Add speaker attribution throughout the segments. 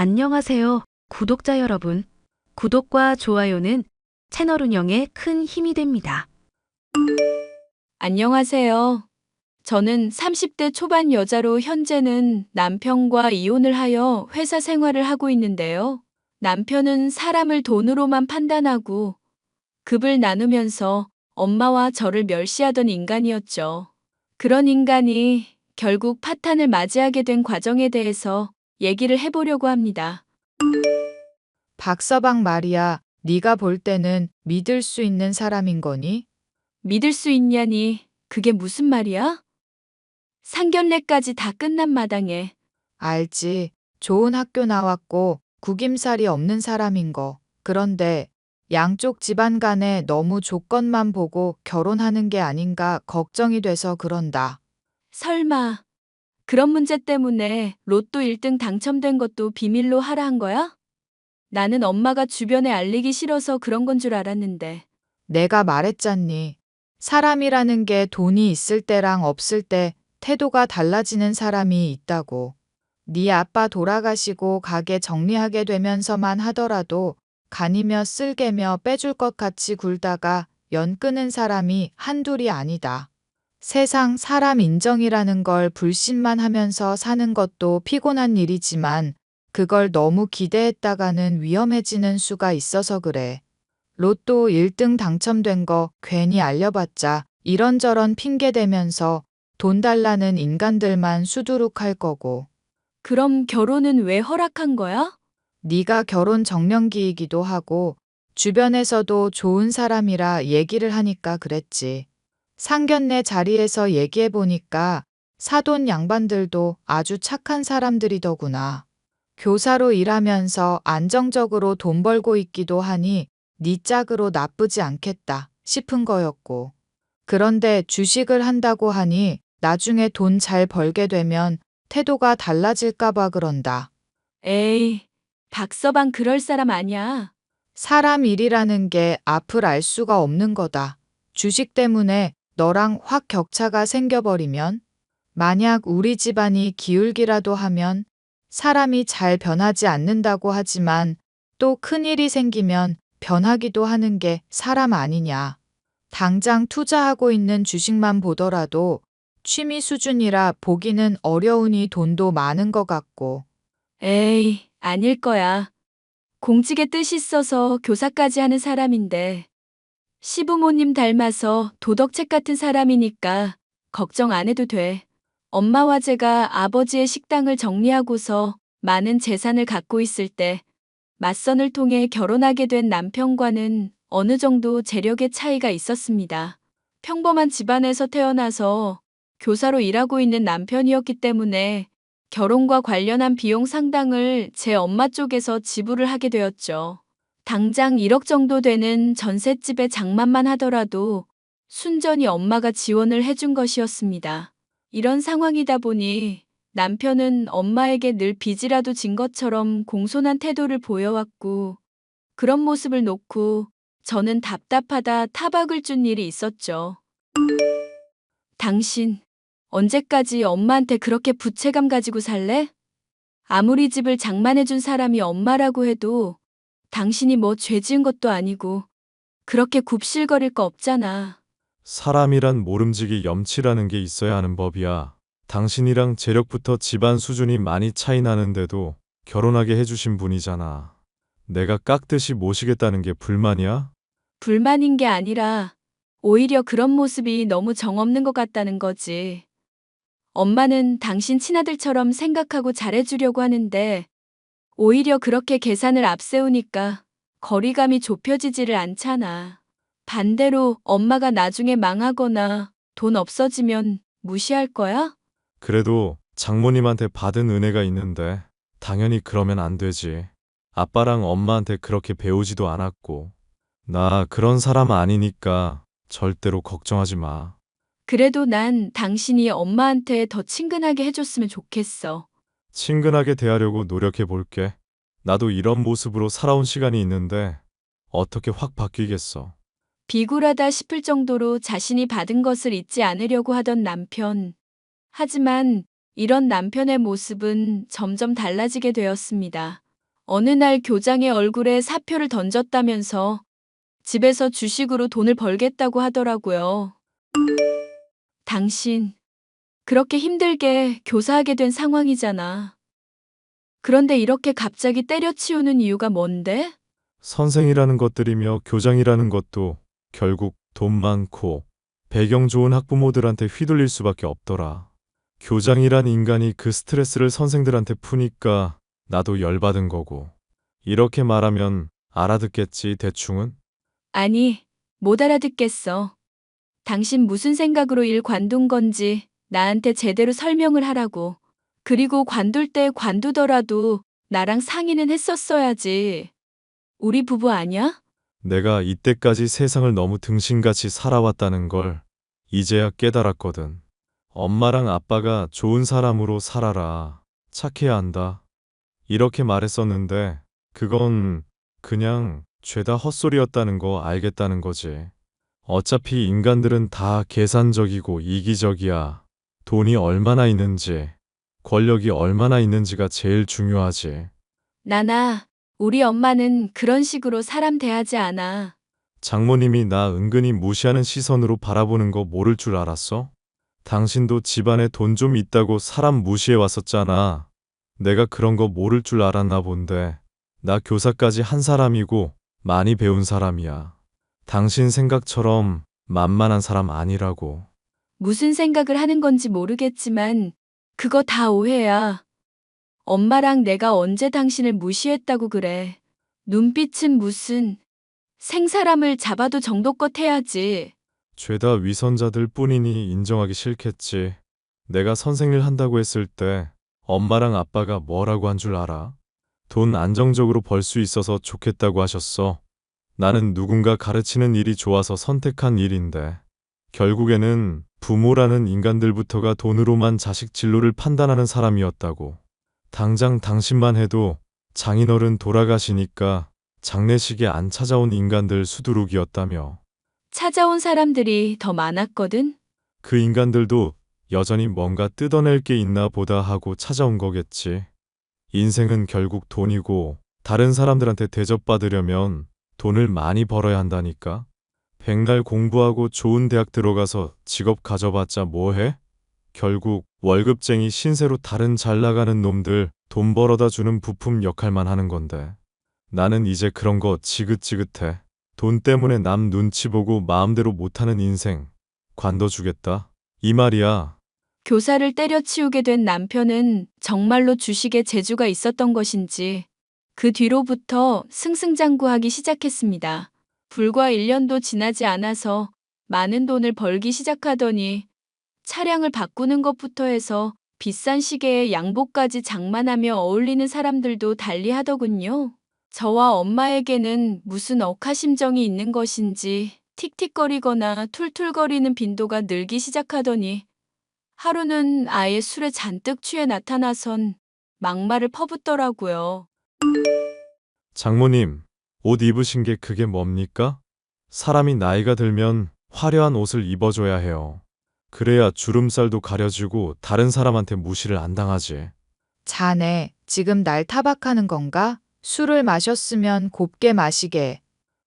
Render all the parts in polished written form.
Speaker 1: 안녕하세요, 구독자 여러분. 구독과 좋아요는 채널 운영에 큰 힘이 됩니다.
Speaker 2: 안녕하세요. 저는 30대 초반 여자로 현재는 남편과 이혼을 하여 회사 생활을 하고 있는데요. 남편은 사람을 돈으로만 판단하고 급을 나누면서 엄마와 저를 멸시하던 인간이었죠. 그런 인간이 결국 파탄을 맞이하게 된 과정에 대해서 얘기를 해보려고 합니다.
Speaker 3: 박서방 말이야, 네가 볼 때는 믿을 수 있는 사람인 거니?
Speaker 2: 믿을 수 있냐니 그게 무슨 말이야? 상견례까지 다 끝난 마당에
Speaker 3: 알지. 좋은 학교 나왔고 구김살이 없는 사람인 거. 그런데 양쪽 집안 간에 너무 조건만 보고 결혼하는 게 아닌가 걱정이 돼서 그런다.
Speaker 2: 설마 그런 문제 때문에 로또 1등 당첨된 것도 비밀로 하라 한 거야? 나는 엄마가 주변에 알리기 싫어서 그런 건 줄 알았는데.
Speaker 3: 내가 말했잖니. 사람이라는 게 돈이 있을 때랑 없을 때 태도가 달라지는 사람이 있다고. 네 아빠 돌아가시고 가게 정리하게 되면서만 하더라도 간이며 쓸개며 빼줄 것 같이 굴다가 연 끊은 사람이 한둘이 아니다. 세상 사람 인정이라는 걸 불신만 하면서 사는 것도 피곤한 일이지만 그걸 너무 기대했다가는 위험해지는 수가 있어서 그래. 로또 1등 당첨된 거 괜히 알려봤자 이런저런 핑계 대면서 돈 달라는 인간들만 수두룩할 거고.
Speaker 2: 그럼 결혼은 왜 허락한 거야?
Speaker 3: 네가 결혼 정년기이기도 하고 주변에서도 좋은 사람이라 얘기를 하니까 그랬지. 상견례 자리에서 얘기해 보니까 사돈 양반들도 아주 착한 사람들이더구나. 교사로 일하면서 안정적으로 돈 벌고 있기도 하니 네 짝으로 나쁘지 않겠다 싶은 거였고. 그런데 주식을 한다고 하니 나중에 돈 잘 벌게 되면 태도가 달라질까봐 그런다.
Speaker 2: 에이, 박서방 그럴 사람 아니야.
Speaker 3: 사람 일이라는 게 앞을 알 수가 없는 거다. 주식 때문에 너랑 확 격차가 생겨버리면, 만약 우리 집안이 기울기라도 하면 사람이 잘 변하지 않는다고 하지만 또 큰일이 생기면 변하기도 하는 게 사람 아니냐. 당장 투자하고 있는 주식만 보더라도 취미 수준이라 보기는 어려우니 돈도 많은 것 같고.
Speaker 2: 에이, 아닐 거야. 공직에 뜻 있어서 교사까지 하는 사람인데 시부모님 닮아서 도덕책 같은 사람이니까 걱정 안 해도 돼. 엄마와 제가 아버지의 식당을 정리하고서 많은 재산을 갖고 있을 때 맞선을 통해 결혼하게 된 남편과는 어느 정도 재력의 차이가 있었습니다. 평범한 집안에서 태어나서 교사로 일하고 있는 남편이었기 때문에 결혼과 관련한 비용 상당을 제 엄마 쪽에서 지불을 하게 되었죠. 당장 1억 정도 되는 전셋집의 장만만 하더라도 순전히 엄마가 지원을 해준 것이었습니다. 이런 상황이다 보니 남편은 엄마에게 늘 빚이라도 진 것처럼 공손한 태도를 보여왔고 그런 모습을 놓고 저는 답답하다 타박을 준 일이 있었죠. 당신 언제까지 엄마한테 그렇게 부채감 가지고 살래? 아무리 집을 장만해준 사람이 엄마라고 해도 당신이 뭐 죄 지은 것도 아니고 그렇게 굽실거릴 거 없잖아.
Speaker 4: 사람이란 모름지기 염치라는 게 있어야 하는 법이야. 당신이랑 재력부터 집안 수준이 많이 차이 나는데도 결혼하게 해주신 분이잖아. 내가 깍듯이 모시겠다는 게 불만이야?
Speaker 2: 불만인 게 아니라 오히려 그런 모습이 너무 정없는 것 같다는 거지. 엄마는 당신 친아들처럼 생각하고 잘해주려고 하는데 오히려 그렇게 계산을 앞세우니까 거리감이 좁혀지지를 않잖아. 반대로 엄마가 나중에 망하거나 돈 없어지면 무시할 거야?
Speaker 4: 그래도 장모님한테 받은 은혜가 있는데 당연히 그러면 안 되지. 아빠랑 엄마한테 그렇게 배우지도 않았고. 나 그런 사람 아니니까 절대로 걱정하지 마.
Speaker 2: 그래도 난 당신이 엄마한테 더 친근하게 해줬으면 좋겠어.
Speaker 4: 친근하게 대하려고 노력해 볼게. 나도 이런 모습으로 살아온 시간이 있는데 어떻게 확 바뀌겠어.
Speaker 2: 비굴하다 싶을 정도로 자신이 받은 것을 잊지 않으려고 하던 남편. 하지만 이런 남편의 모습은 점점 달라지게 되었습니다. 어느 날 교장의 얼굴에 사표를 던졌다면서 집에서 주식으로 돈을 벌겠다고 하더라고요. 당신, 그렇게 힘들게 교사하게 된 상황이잖아. 그런데 이렇게 갑자기 때려치우는 이유가 뭔데?
Speaker 4: 선생이라는 것들이며 교장이라는 것도 결국 돈 많고 배경 좋은 학부모들한테 휘둘릴 수밖에 없더라. 교장이란 인간이 그 스트레스를 선생들한테 푸니까 나도 열받은 거고. 이렇게 말하면 알아듣겠지, 대충은?
Speaker 2: 아니, 못 알아듣겠어. 당신 무슨 생각으로 일 관둔 건지 나한테 제대로 설명을 하라고. 그리고 관둘 때 관두더라도 나랑 상의는 했었어야지. 우리 부부 아냐?
Speaker 4: 내가 이때까지 세상을 너무 등신같이 살아왔다는 걸 이제야 깨달았거든. 엄마랑 아빠가 좋은 사람으로 살아라. 착해야 한다. 이렇게 말했었는데 그건 그냥 죄다 헛소리였다는 거 알겠다는 거지. 어차피 인간들은 다 계산적이고 이기적이야. 돈이 얼마나 있는지, 권력이 얼마나 있는지가 제일 중요하지.
Speaker 2: 나나, 우리 엄마는 그런 식으로 사람 대하지 않아.
Speaker 4: 장모님이 나 은근히 무시하는 시선으로 바라보는 거 모를 줄 알았어? 당신도 집안에 돈 좀 있다고 사람 무시해 왔었잖아. 내가 그런 거 모를 줄 알았나 본데. 나 교사까지 한 사람이고 많이 배운 사람이야. 당신 생각처럼 만만한 사람 아니라고.
Speaker 2: 무슨 생각을 하는 건지 모르겠지만 그거 다 오해야. 엄마랑 내가 언제 당신을 무시했다고 그래. 눈빛은 무슨 생사람을 잡아도 정도껏 해야지.
Speaker 4: 죄다 위선자들 뿐이니 인정하기 싫겠지. 내가 선생일 한다고 했을 때 엄마랑 아빠가 뭐라고 한 줄 알아? 돈 안정적으로 벌 수 있어서 좋겠다고 하셨어. 나는 누군가 가르치는 일이 좋아서 선택한 일인데 결국에는 부모라는 인간들부터가 돈으로만 자식 진로를 판단하는 사람이었다고. 당장 당신만 해도 장인어른 돌아가시니까 장례식에 안 찾아온 인간들 수두룩이었다며.
Speaker 2: 찾아온 사람들이 더 많았거든.
Speaker 4: 그 인간들도 여전히 뭔가 뜯어낼 게 있나 보다 하고 찾아온 거겠지. 인생은 결국 돈이고 다른 사람들한테 대접받으려면 돈을 많이 벌어야 한다니까. 백날 공부하고 좋은 대학 들어가서 직업 가져봤자 뭐해? 결국 월급쟁이 신세로 다른 잘 나가는 놈들 돈 벌어다 주는 부품 역할만 하는 건데. 나는 이제 그런 거 지긋지긋해. 돈 때문에 남 눈치 보고 마음대로 못하는 인생 관둬주겠다. 이 말이야.
Speaker 2: 교사를 때려치우게 된 남편은 정말로 주식에 재주가 있었던 것인지 그 뒤로부터 승승장구하기 시작했습니다. 불과 1년도 지나지 않아서 많은 돈을 벌기 시작하더니 차량을 바꾸는 것부터 해서 비싼 시계에 양복까지 장만하며 어울리는 사람들도 달리하더군요. 저와 엄마에게는 무슨 억하심정이 있는 것인지 틱틱거리거나 툴툴거리는 빈도가 늘기 시작하더니 하루는 아예 술에 잔뜩 취해 나타나선 막말을 퍼붓더라고요.
Speaker 4: 장모님, 옷 입으신 게 그게 뭡니까? 사람이 나이가 들면 화려한 옷을 입어줘야 해요. 그래야 주름살도 가려지고 다른 사람한테 무시를 안 당하지.
Speaker 3: 자네, 지금 날 타박하는 건가? 술을 마셨으면 곱게 마시게.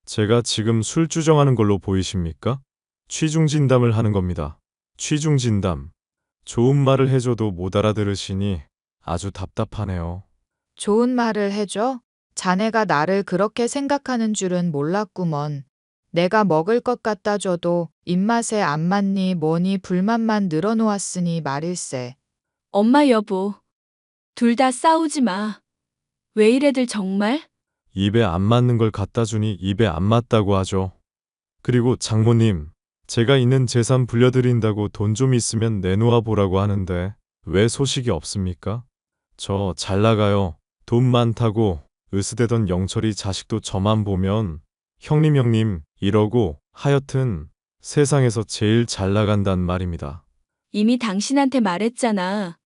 Speaker 4: 제가 지금 술 주정하는 걸로 보이십니까? 취중진담을 하는 겁니다. 취중진담. 좋은 말을 해줘도 못 알아들으시니 아주 답답하네요.
Speaker 3: 좋은 말을 해줘? 자네가 나를 그렇게 생각하는 줄은 몰랐구먼. 내가 먹을 것 갖다 줘도 입맛에 안 맞니 뭐니 불만만 늘어놓았으니 말일세.
Speaker 2: 엄마 여보, 둘 다 싸우지 마. 왜 이래들 정말?
Speaker 4: 입에 안 맞는 걸 갖다 주니 입에 안 맞다고 하죠. 그리고 장모님, 제가 있는 재산 불려드린다고 돈 좀 있으면 내놓아 보라고 하는데 왜 소식이 없습니까? 저 잘 나가요. 돈 많다고 으스대던 영철이 자식도 저만 보면 형님 이러고 하여튼 세상에서 제일 잘 나간단 말입니다.
Speaker 2: 이미 당신한테 말했잖아.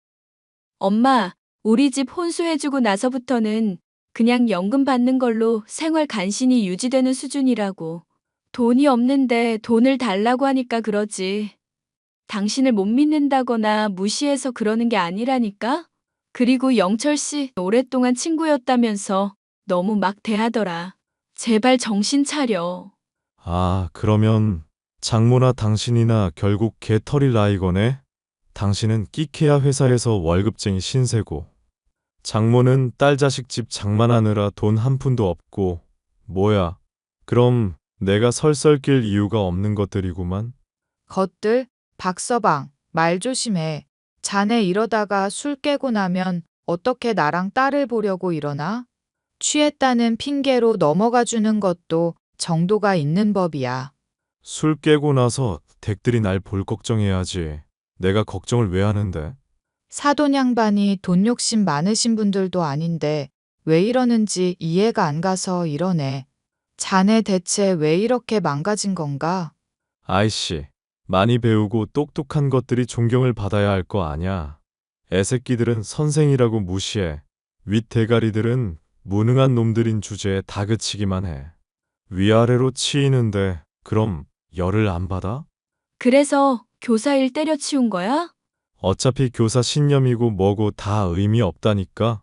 Speaker 2: 엄마, 우리 집 혼수해주고 나서부터는 그냥 연금 받는 걸로 생활 간신히 유지되는 수준이라고. 돈이 없는데 돈을 달라고 하니까 그러지. 당신을 못 믿는다거나 무시해서 그러는 게 아니라니까? 그리고 영철 씨 오랫동안 친구였다면서 너무 막 대하더라. 제발 정신 차려.
Speaker 4: 아, 그러면 장모나 당신이나 결국 개털이 라이거네? 당신은 끼케야 회사에서 월급쟁이 신세고, 장모는 딸 자식 집 장만하느라 돈 한 푼도 없고, 뭐야, 그럼 내가 설설 낄 이유가 없는 것들이구만.
Speaker 3: 것들, 박서방, 말 조심해. 자네 이러다가 술 깨고 나면 어떻게 나랑 딸을 보려고 이러나? 취했다는 핑계로 넘어가 주는 것도 정도가 있는 법이야.
Speaker 4: 술 깨고 나서 댁들이 날 볼 걱정해야지. 내가 걱정을 왜 하는데?
Speaker 3: 사돈 양반이 돈 욕심 많으신 분들도 아닌데 왜 이러는지 이해가 안 가서 이러네. 자네 대체 왜 이렇게 망가진 건가?
Speaker 4: 아이씨, 많이 배우고 똑똑한 것들이 존경을 받아야 할 거 아냐. 애새끼들은 선생이라고 무시해. 윗대가리들은 무능한 놈들인 주제에 다그치기만 해. 위아래로 치이는데 그럼 열을 안 받아?
Speaker 2: 그래서 교사 일 때려치운 거야?
Speaker 4: 어차피 교사 신념이고 뭐고 다 의미 없다니까.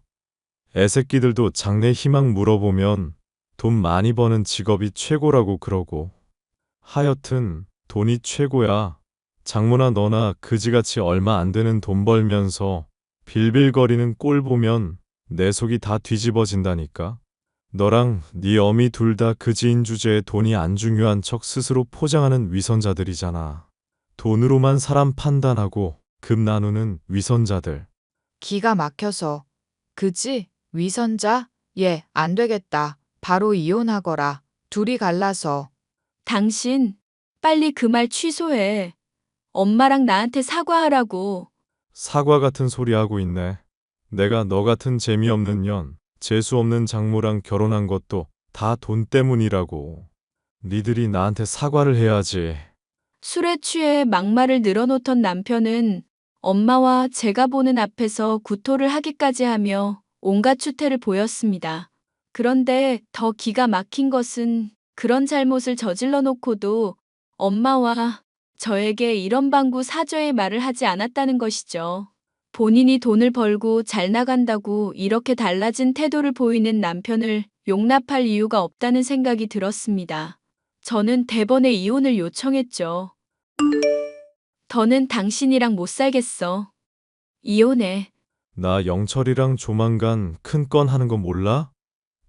Speaker 4: 애새끼들도 장래 희망 물어보면 돈 많이 버는 직업이 최고라고 그러고. 하여튼 돈이 최고야. 장모나 너나 그지같이 얼마 안 되는 돈 벌면서 빌빌거리는 꼴 보면 내 속이 다 뒤집어진다니까. 너랑 네 어미 둘 다 그지인 주제에 돈이 안 중요한 척 스스로 포장하는 위선자들이잖아. 돈으로만 사람 판단하고 급 나누는 위선자들.
Speaker 3: 기가 막혀서. 그지? 위선자? 예, 안 되겠다. 바로 이혼하거라. 둘이 갈라서.
Speaker 2: 당신, 빨리 그 말 취소해. 엄마랑 나한테 사과하라고.
Speaker 4: 사과 같은 소리 하고 있네. 내가 너 같은 재미없는 년, 재수없는 장모랑 결혼한 것도 다 돈 때문이라고. 니들이 나한테 사과를 해야지.
Speaker 2: 술에 취해 막말을 늘어놓던 남편은 엄마와 제가 보는 앞에서 구토를 하기까지 하며 온갖 추태를 보였습니다. 그런데 더 기가 막힌 것은 그런 잘못을 저질러 놓고도 엄마와 저에게 이런 방구 사죄의 말을 하지 않았다는 것이죠. 본인이 돈을 벌고 잘 나간다고 이렇게 달라진 태도를 보이는 남편을 용납할 이유가 없다는 생각이 들었습니다. 저는 대번에 이혼을 요청했죠. 더는 당신이랑 못 살겠어. 이혼해.
Speaker 4: 나 영철이랑 조만간 큰 건 하는 거 몰라?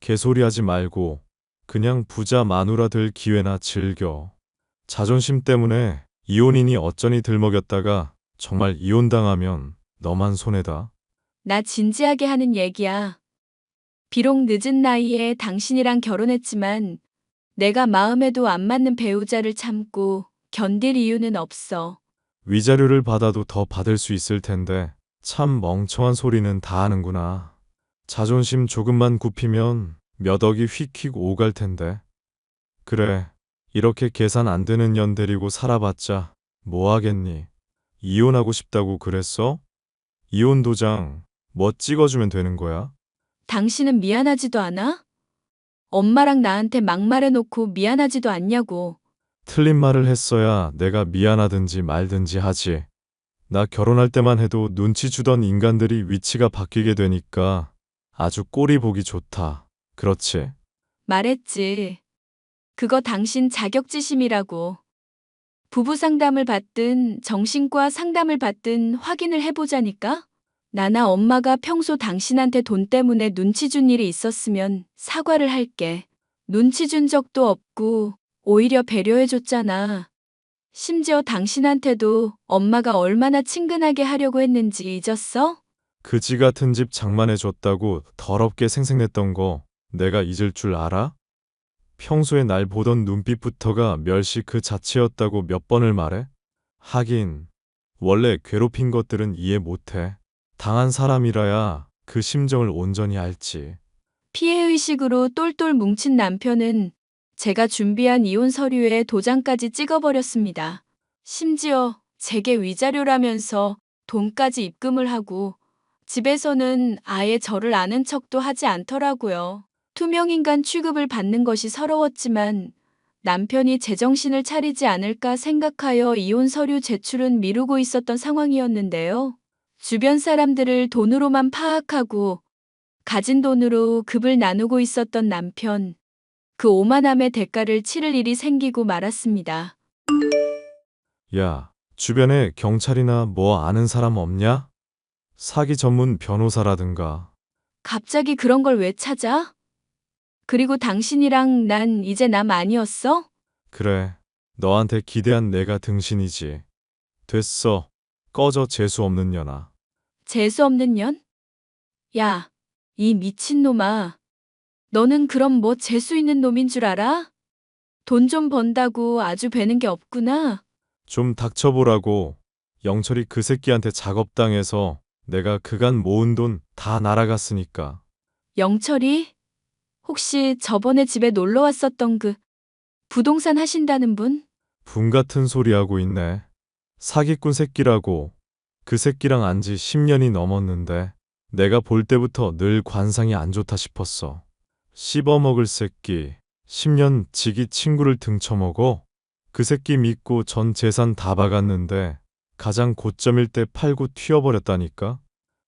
Speaker 4: 개소리 하지 말고 그냥 부자 마누라 될 기회나 즐겨. 자존심 때문에 이혼이니 어쩌니 들먹였다가 정말 이혼당하면 너만 손해다.
Speaker 2: 나 진지하게 하는 얘기야. 비록 늦은 나이에 당신이랑 결혼했지만 내가 마음에도 안 맞는 배우자를 참고 견딜 이유는 없어.
Speaker 4: 위자료를 받아도 더 받을 수 있을 텐데 참 멍청한 소리는 다 하는구나. 자존심 조금만 굽히면 몇 억이 휙휙 오갈 텐데. 그래, 이렇게 계산 안 되는 년 데리고 살아봤자 뭐 하겠니? 이혼하고 싶다고 그랬어? 이혼 도장 뭐 찍어주면 되는 거야?
Speaker 2: 당신은 미안하지도 않아? 엄마랑 나한테 막말해놓고 미안하지도 않냐고.
Speaker 4: 틀린 말을 했어야 내가 미안하든지 말든지 하지. 나 결혼할 때만 해도 눈치 주던 인간들이 위치가 바뀌게 되니까 아주 꼴이 보기 좋다. 그렇지?
Speaker 2: 말했지. 그거 당신 자격지심이라고. 부부 상담을 받든 정신과 상담을 받든 확인을 해보자니까? 나나 엄마가 평소 당신한테 돈 때문에 눈치 준 일이 있었으면 사과를 할게. 눈치 준 적도 없고 오히려 배려해줬잖아. 심지어 당신한테도 엄마가 얼마나 친근하게 하려고 했는지 잊었어?
Speaker 4: 그지 같은 집 장만해줬다고 더럽게 생색냈던 거 내가 잊을 줄 알아? 평소에 날 보던 눈빛부터가 멸시 그 자체였다고 몇 번을 말해? 하긴 원래 괴롭힌 것들은 이해 못해. 당한 사람이라야 그 심정을 온전히 알지.
Speaker 2: 피해의식으로 똘똘 뭉친 남편은 제가 준비한 이혼 서류에 도장까지 찍어버렸습니다. 심지어 제게 위자료라면서 돈까지 입금을 하고 집에서는 아예 저를 아는 척도 하지 않더라고요. 투명인간 취급을 받는 것이 서러웠지만 남편이 제정신을 차리지 않을까 생각하여 이혼 서류 제출은 미루고 있었던 상황이었는데요. 주변 사람들을 돈으로만 파악하고 가진 돈으로 급을 나누고 있었던 남편. 그 오만함의 대가를 치를 일이 생기고 말았습니다.
Speaker 4: 야, 주변에 경찰이나 뭐 아는 사람 없냐? 사기 전문 변호사라든가.
Speaker 2: 갑자기 그런 걸 왜 찾아? 그리고 당신이랑 난 이제 남 아니었어?
Speaker 4: 그래, 너한테 기대한 내가 등신이지. 됐어. 꺼져 재수 없는 년아.
Speaker 2: 재수 없는 년? 야, 이 미친놈아. 너는 그럼 뭐 재수 있는 놈인 줄 알아? 돈 좀 번다고 아주 배는 게 없구나.
Speaker 4: 좀 닥쳐보라고. 영철이 그 새끼한테 작업당해서 내가 그간 모은 돈 다 날아갔으니까.
Speaker 2: 영철이? 혹시 저번에 집에 놀러 왔었던 그 부동산 하신다는 분?
Speaker 4: 분 같은 소리 하고 있네. 사기꾼 새끼라고. 그 새끼랑 안 지 10년이 넘었는데 내가 볼 때부터 늘 관상이 안 좋다 싶었어. 씹어먹을 새끼. 10년 지기 친구를 등쳐먹어? 그 새끼 믿고 전 재산 다 박았는데 가장 고점일 때 팔고 튀어버렸다니까?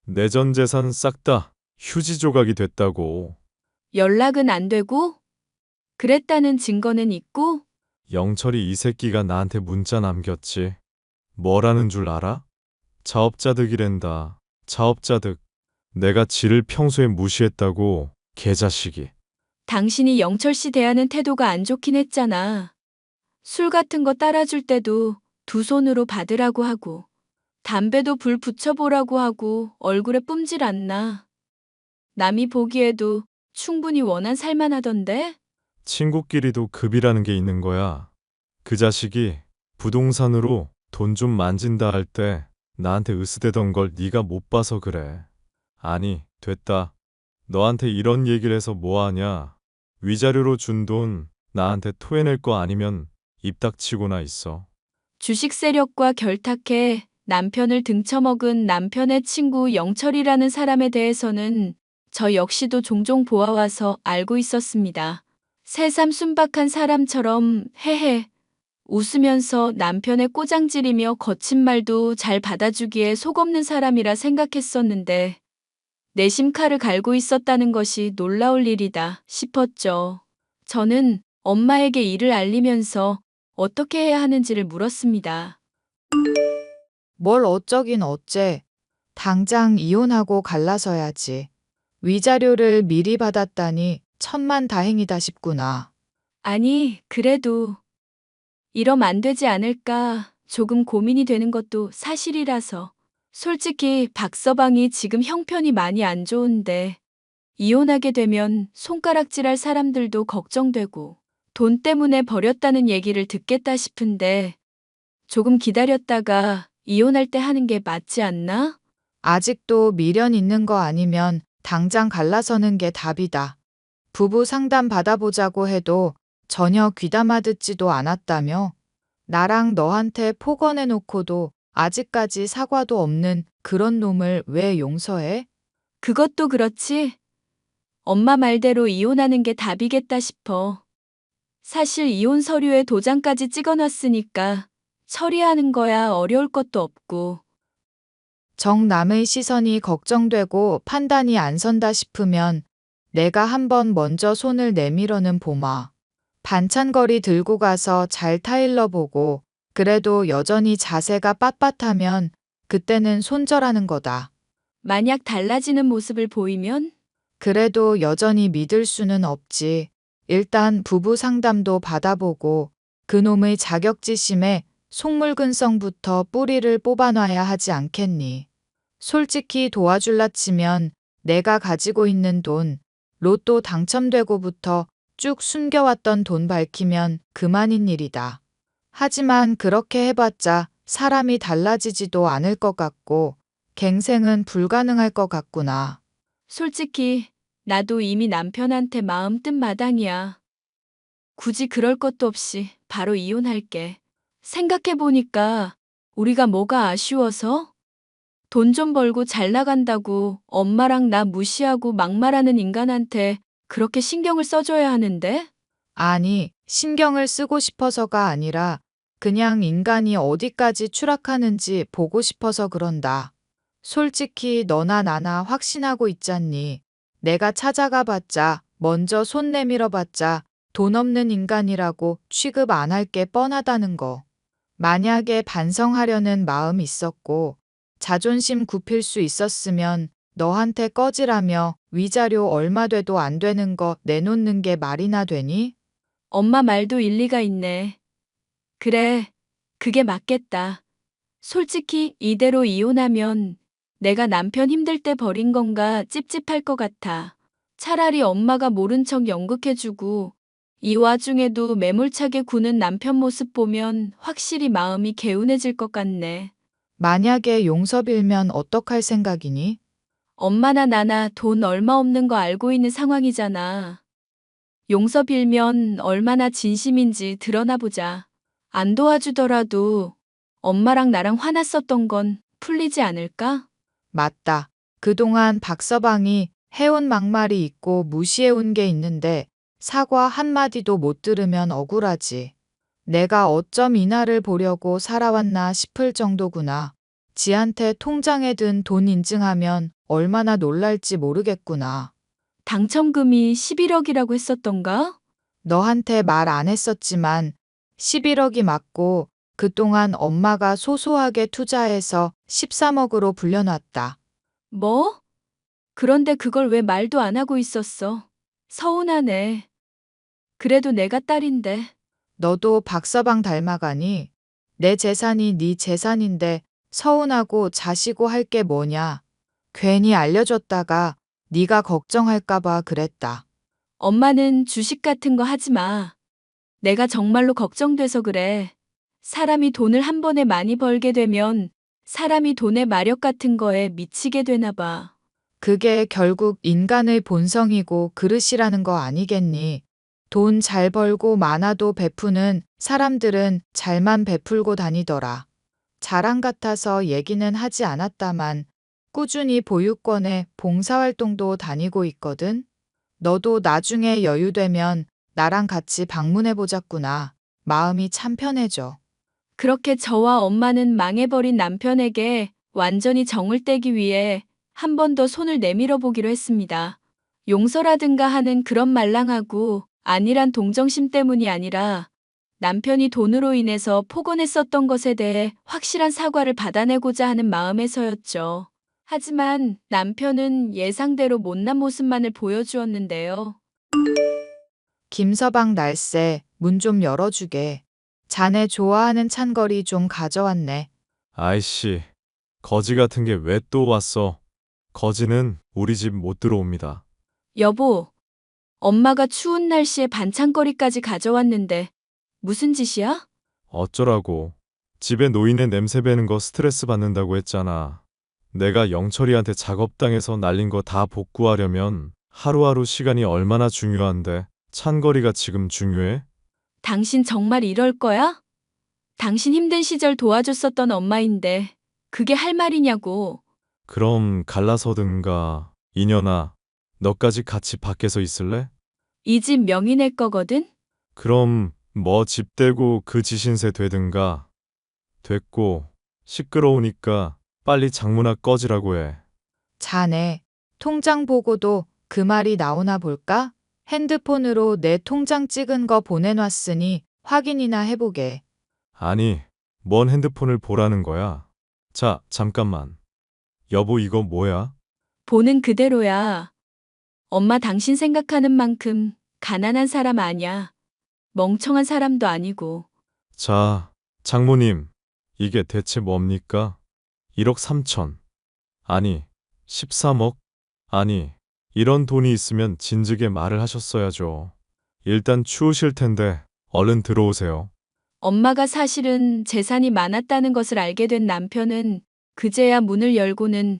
Speaker 4: 내 전 재산 싹 다 휴지 조각이 됐다고.
Speaker 2: 연락은 안 되고? 그랬다는 증거는 있고?
Speaker 4: 영철이 이 새끼가 나한테 문자 남겼지. 뭐라는 줄 알아? 자업자득이랜다. 자업자득. 내가 지를 평소에 무시했다고. 개자식이.
Speaker 2: 당신이 영철 씨 대하는 태도가 안 좋긴 했잖아. 술 같은 거 따라줄 때도 두 손으로 받으라고 하고, 담배도 불 붙여보라고 하고 얼굴에 뿜질 않나. 남이 보기에도 충분히 원한 살만하던데?
Speaker 4: 친구끼리도 급이라는 게 있는 거야. 그 자식이 부동산으로 돈 좀 만진다 할 때 나한테 으스대던 걸 네가 못 봐서 그래. 아니, 됐다. 너한테 이런 얘기를 해서 뭐하냐. 위자료로 준 돈 나한테 토해낼 거 아니면 입 닥치고나 있어.
Speaker 2: 주식 세력과 결탁해 남편을 등쳐먹은 남편의 친구 영철이라는 사람에 대해서는 저 역시도 종종 보아와서 알고 있었습니다. 새삼 순박한 사람처럼 헤헤 웃으면서 남편의 꼬장질이며 거친 말도 잘 받아주기에 속없는 사람이라 생각했었는데 내심 칼을 갈고 있었다는 것이 놀라울 일이다 싶었죠. 저는 엄마에게 이를 알리면서 어떻게 해야 하는지를 물었습니다.
Speaker 3: 뭘 어쩌긴 어째. 당장 이혼하고 갈라서야지. 위자료를 미리 받았다니 천만다행이다 싶구나.
Speaker 2: 아니, 그래도 이러면 안 되지 않을까 조금 고민이 되는 것도 사실이라서. 솔직히 박서방이 지금 형편이 많이 안 좋은데 이혼하게 되면 손가락질할 사람들도 걱정되고 돈 때문에 버렸다는 얘기를 듣겠다 싶은데 조금 기다렸다가 이혼할 때 하는 게 맞지 않나?
Speaker 3: 아직도 미련 있는 거 아니면 당장 갈라서는 게 답이다. 부부 상담 받아보자고 해도 전혀 귀담아 듣지도 않았다며? 나랑 너한테 폭언해놓고도 아직까지 사과도 없는 그런 놈을 왜 용서해?
Speaker 2: 그것도 그렇지. 엄마 말대로 이혼하는 게 답이겠다 싶어. 사실 이혼 서류에 도장까지 찍어놨으니까 처리하는 거야 어려울 것도 없고.
Speaker 3: 정남의 시선이 걱정되고 판단이 안 선다 싶으면 내가 한번 먼저 손을 내밀어는 보마. 반찬거리 들고 가서 잘 타일러 보고 그래도 여전히 자세가 빳빳하면 그때는 손절하는 거다.
Speaker 2: 만약 달라지는 모습을 보이면
Speaker 3: 그래도 여전히 믿을 수는 없지. 일단 부부 상담도 받아보고 그놈의 자격지심에 속물근성부터 뿌리를 뽑아놔야 하지 않겠니? 솔직히 도와줄라 치면 내가 가지고 있는 돈, 로또 당첨되고부터 쭉 숨겨왔던 돈 밝히면 그만인 일이다. 하지만 그렇게 해봤자 사람이 달라지지도 않을 것 같고 갱생은 불가능할 것 같구나.
Speaker 2: 솔직히 나도 이미 남편한테 마음 뜬 마당이야. 굳이 그럴 것도 없이 바로 이혼할게. 생각해보니까 우리가 뭐가 아쉬워서? 돈 좀 벌고 잘 나간다고 엄마랑 나 무시하고 막말하는 인간한테 그렇게 신경을 써줘야 하는데?
Speaker 3: 아니, 신경을 쓰고 싶어서가 아니라 그냥 인간이 어디까지 추락하는지 보고 싶어서 그런다. 솔직히 너나 나나 확신하고 있잖니. 내가 찾아가 봤자, 먼저 손 내밀어 봤자 돈 없는 인간이라고 취급 안 할 게 뻔하다는 거. 만약에 반성하려는 마음 있었고 자존심 굽힐 수 있었으면 너한테 꺼지라며 위자료 얼마 돼도 안 되는 거 내놓는 게 말이나 되니?
Speaker 2: 엄마 말도 일리가 있네. 그래, 그게 맞겠다. 솔직히 이대로 이혼하면 내가 남편 힘들 때 버린 건가 찝찝할 것 같아. 차라리 엄마가 모른 척 연극해주고 이 와중에도 매몰차게 구는 남편 모습 보면 확실히 마음이 개운해질 것 같네.
Speaker 3: 만약에 용서 빌면 어떡할 생각이니?
Speaker 2: 엄마나 나나 돈 얼마 없는 거 알고 있는 상황이잖아. 용서 빌면 얼마나 진심인지 드러나 보자. 안 도와주더라도 엄마랑 나랑 화났었던 건 풀리지 않을까?
Speaker 3: 맞다. 그동안 박서방이 해온 막말이 있고 무시해온 게 있는데 사과 한마디도 못 들으면 억울하지. 내가 어쩜 이날을 보려고 살아왔나 싶을 정도구나. 지한테 통장에 든 돈 인증하면 얼마나 놀랄지 모르겠구나.
Speaker 2: 당첨금이 11억이라고 했었던가?
Speaker 3: 너한테 말 안 했었지만 11억이 맞고 그동안 엄마가 소소하게 투자해서 13억으로 불려놨다.
Speaker 2: 뭐? 그런데 그걸 왜 말도 안 하고 있었어? 서운하네. 그래도 내가 딸인데.
Speaker 3: 너도 박서방 닮아가니? 내 재산이 네 재산인데 서운하고 자시고 할 게 뭐냐? 괜히 알려줬다가 네가 걱정할까 봐 그랬다.
Speaker 2: 엄마는 주식 같은 거 하지 마. 내가 정말로 걱정돼서 그래. 사람이 돈을 한 번에 많이 벌게 되면 사람이 돈의 마력 같은 거에 미치게 되나 봐.
Speaker 3: 그게 결국 인간의 본성이고 그릇이라는 거 아니겠니? 돈 잘 벌고 많아도 베푸는 사람들은 잘만 베풀고 다니더라. 자랑 같아서 얘기는 하지 않았다만 꾸준히 보육원에 봉사활동도 다니고 있거든. 너도 나중에 여유되면 나랑 같이 방문해보자꾸나. 마음이 참 편해져.
Speaker 2: 그렇게 저와 엄마는 망해버린 남편에게 완전히 정을 떼기 위해 한 번 더 손을 내밀어 보기로 했습니다. 용서라든가 하는 그런 말랑하고 안일한 동정심 때문이 아니라 남편이 돈으로 인해서 폭언했었던 것에 대해 확실한 사과를 받아내고자 하는 마음에서였죠. 하지만 남편은 예상대로 못난 모습만을 보여주었는데요.
Speaker 3: 김서방 날쌔, 문 좀 열어주게. 자네 좋아하는 찬거리 좀 가져왔네.
Speaker 4: 아이씨, 거지 같은 게 왜 또 왔어? 거지는 우리 집 못 들어옵니다.
Speaker 2: 여보, 엄마가 추운 날씨에 반찬거리까지 가져왔는데 무슨 짓이야?
Speaker 4: 어쩌라고. 집에 노인의 냄새 배는 거 스트레스 받는다고 했잖아. 내가 영철이한테 작업당해서 날린 거 다 복구하려면 하루하루 시간이 얼마나 중요한데 찬거리가 지금 중요해?
Speaker 2: 당신 정말 이럴 거야? 당신 힘든 시절 도와줬었던 엄마인데 그게 할 말이냐고.
Speaker 4: 그럼 갈라서든가. 이년아, 너까지 같이 밖에서 있을래?
Speaker 2: 이 집 명의낼 거거든?
Speaker 4: 그럼 뭐 집 대고 그 지신세 되든가. 됐고, 시끄러우니까 빨리 장문화 꺼지라고 해.
Speaker 3: 자네, 통장 보고도 그 말이 나오나 볼까? 핸드폰으로 내 통장 찍은 거 보내놨으니 확인이나 해보게.
Speaker 4: 아니, 뭔 핸드폰을 보라는 거야? 자, 잠깐만. 여보, 이거 뭐야?
Speaker 2: 보는 그대로야. 엄마 당신 생각하는 만큼 가난한 사람 아니야. 멍청한 사람도 아니고.
Speaker 4: 자, 장모님, 이게 대체 뭡니까? 1억 3천. 아니, 13억? 아니, 이런 돈이 있으면 진즉에 말을 하셨어야죠. 일단 추우실 텐데 얼른 들어오세요.
Speaker 2: 엄마가 사실은 재산이 많았다는 것을 알게 된 남편은 그제야 문을 열고는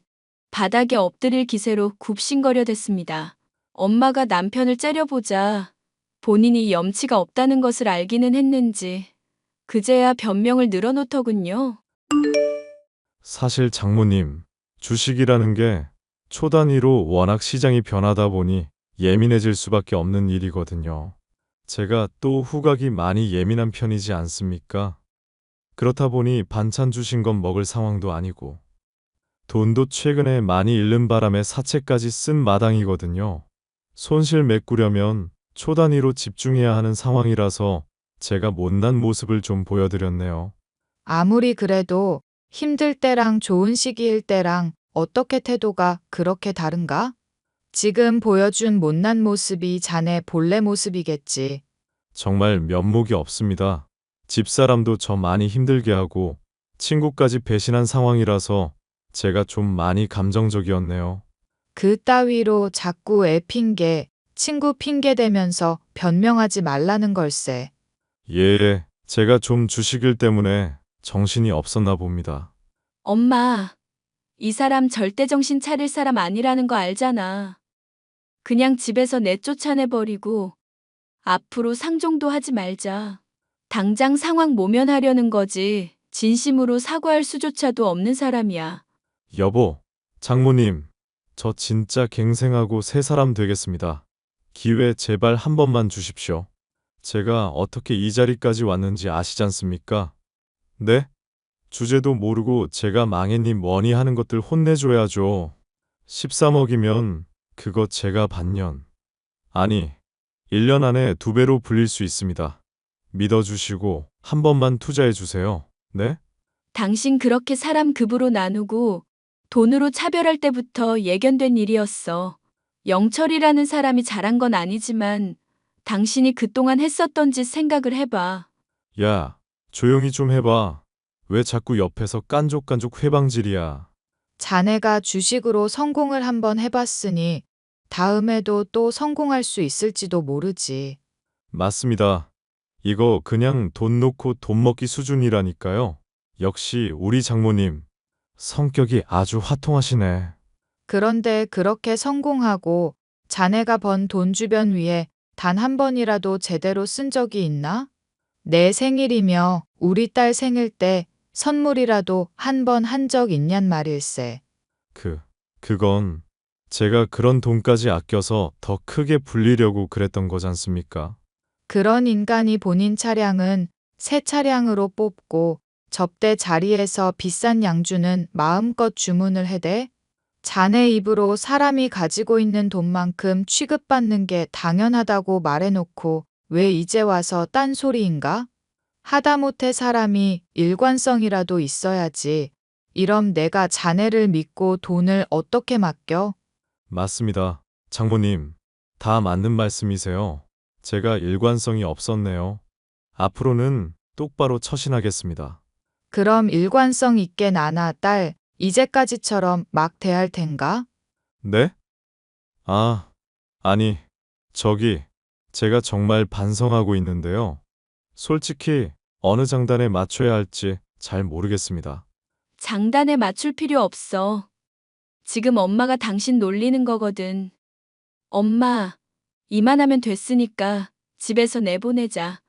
Speaker 2: 바닥에 엎드릴 기세로 굽신거려 댔습니다. 엄마가 남편을 째려보자 본인이 염치가 없다는 것을 알기는 했는지 그제야 변명을 늘어놓더군요.
Speaker 4: 사실 장모님, 주식이라는 게 초단위로 워낙 시장이 변하다 보니 예민해질 수밖에 없는 일이거든요. 제가 또 후각이 많이 예민한 편이지 않습니까? 그렇다 보니 반찬 주신 건 먹을 상황도 아니고. 돈도 최근에 많이 잃는 바람에 사채까지 쓴 마당이거든요. 손실 메꾸려면 초 단위로 집중해야 하는 상황이라서 제가 못난 모습을 좀 보여드렸네요.
Speaker 3: 아무리 그래도 힘들 때랑 좋은 시기일 때랑 어떻게 태도가 그렇게 다른가? 지금 보여준 못난 모습이 자네 본래 모습이겠지.
Speaker 4: 정말 면목이 없습니다. 집사람도 저 많이 힘들게 하고 친구까지 배신한 상황이라서 제가 좀 많이 감정적이었네요.
Speaker 3: 그 따위로 자꾸 애 핑계, 친구 핑계 대면서 변명하지 말라는 걸세.
Speaker 4: 예, 제가 좀 주식일 때문에 정신이 없었나 봅니다.
Speaker 2: 엄마, 이 사람 절대 정신 차릴 사람 아니라는 거 알잖아. 그냥 집에서 내쫓아내버리고 앞으로 상종도 하지 말자. 당장 상황 모면하려는 거지. 진심으로 사과할 수조차도 없는 사람이야.
Speaker 4: 여보, 장모님, 저 진짜 갱생하고 새 사람 되겠습니다. 기회 제발 한 번만 주십시오. 제가 어떻게 이 자리까지 왔는지 아시지 않습니까? 네? 주제도 모르고 제가 망했니 뭐니 하는 것들 혼내줘야죠. 13억이면 그거 제가 반년, 아니 1년 안에 2배로 불릴 수 있습니다. 믿어주시고 한 번만 투자해주세요. 네?
Speaker 2: 당신 그렇게 사람 급으로 나누고 돈으로 차별할 때부터 예견된 일이었어. 영철이라는 사람이 잘한 건 아니지만 당신이 그동안 했었던 짓 생각을 해봐.
Speaker 4: 야, 조용히 좀 해봐. 왜 자꾸 옆에서 깐족깐족 회방질이야.
Speaker 3: 자네가 주식으로 성공을 한번 해봤으니 다음에도 또 성공할 수 있을지도 모르지.
Speaker 4: 맞습니다. 이거 그냥 돈 놓고 돈 먹기 수준이라니까요. 역시 우리 장모님, 성격이 아주 화통하시네.
Speaker 3: 그런데 그렇게 성공하고 자네가 번 돈 주변 위에 단 한 번이라도 제대로 쓴 적이 있나? 내 생일이며 우리 딸 생일 때 선물이라도 한 번 한 적 있냔 말일세.
Speaker 4: 그건 제가 그런 돈까지 아껴서 더 크게 불리려고 그랬던 거잖습니까?
Speaker 3: 그런 인간이 본인 차량은 새 차량으로 뽑고 접대 자리에서 비싼 양주는 마음껏 주문을 해대? 자네 입으로 사람이 가지고 있는 돈만큼 취급받는 게 당연하다고 말해놓고 왜 이제 와서 딴소리인가? 하다못해 사람이 일관성이라도 있어야지. 이럼 내가 자네를 믿고 돈을 어떻게 맡겨?
Speaker 4: 맞습니다. 장모님, 다 맞는 말씀이세요. 제가 일관성이 없었네요. 앞으로는 똑바로 처신하겠습니다.
Speaker 3: 그럼 일관성 있게 나나 딸, 이제까지처럼 막 대할 텐가?
Speaker 4: 네? 아니, 제가 정말 반성하고 있는데요. 솔직히 어느 장단에 맞춰야 할지 잘 모르겠습니다.
Speaker 2: 장단에 맞출 필요 없어. 지금 엄마가 당신 놀리는 거거든. 엄마, 이만하면 됐으니까 집에서 내보내자.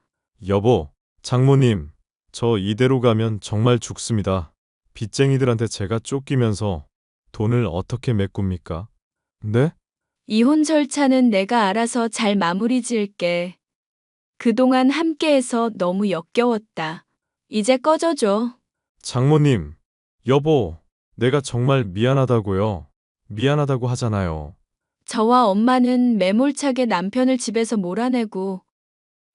Speaker 4: 여보, 장모님, 저 이대로 가면 정말 죽습니다. 빚쟁이들한테 제가 쫓기면서 돈을 어떻게 메꿉니까? 네?
Speaker 2: 이혼 절차는 내가 알아서 잘 마무리 지을게. 그동안 함께해서 너무 역겨웠다. 이제 꺼져줘.
Speaker 4: 장모님, 여보, 내가 정말 미안하다고요. 미안하다고 하잖아요.
Speaker 2: 저와 엄마는 매몰차게 남편을 집에서 몰아내고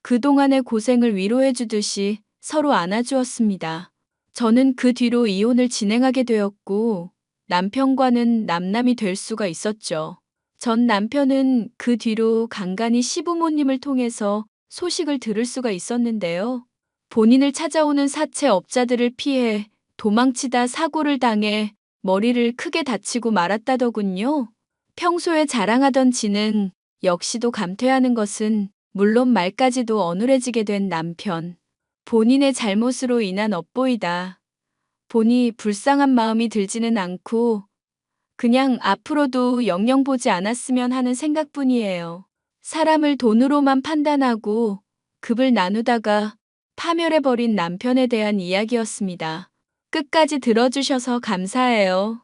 Speaker 2: 그동안의 고생을 위로해주듯이 서로 안아주었습니다. 저는 그 뒤로 이혼을 진행하게 되었고 남편과는 남남이 될 수가 있었죠. 전 남편은 그 뒤로 간간히 시부모님을 통해서 소식을 들을 수가 있었는데요. 본인을 찾아오는 사채업자들을 피해 도망치다 사고를 당해 머리를 크게 다치고 말았다더군요. 평소에 자랑하던 지능, 역시도 감퇴하는 것은 물론 말까지도 어눌해지게 된 남편. 본인의 잘못으로 인한 업보이다 보니 불쌍한 마음이 들지는 않고 그냥 앞으로도 영영 보지 않았으면 하는 생각뿐이에요. 사람을 돈으로만 판단하고 급을 나누다가 파멸해버린 남편에 대한 이야기였습니다. 끝까지 들어주셔서 감사해요.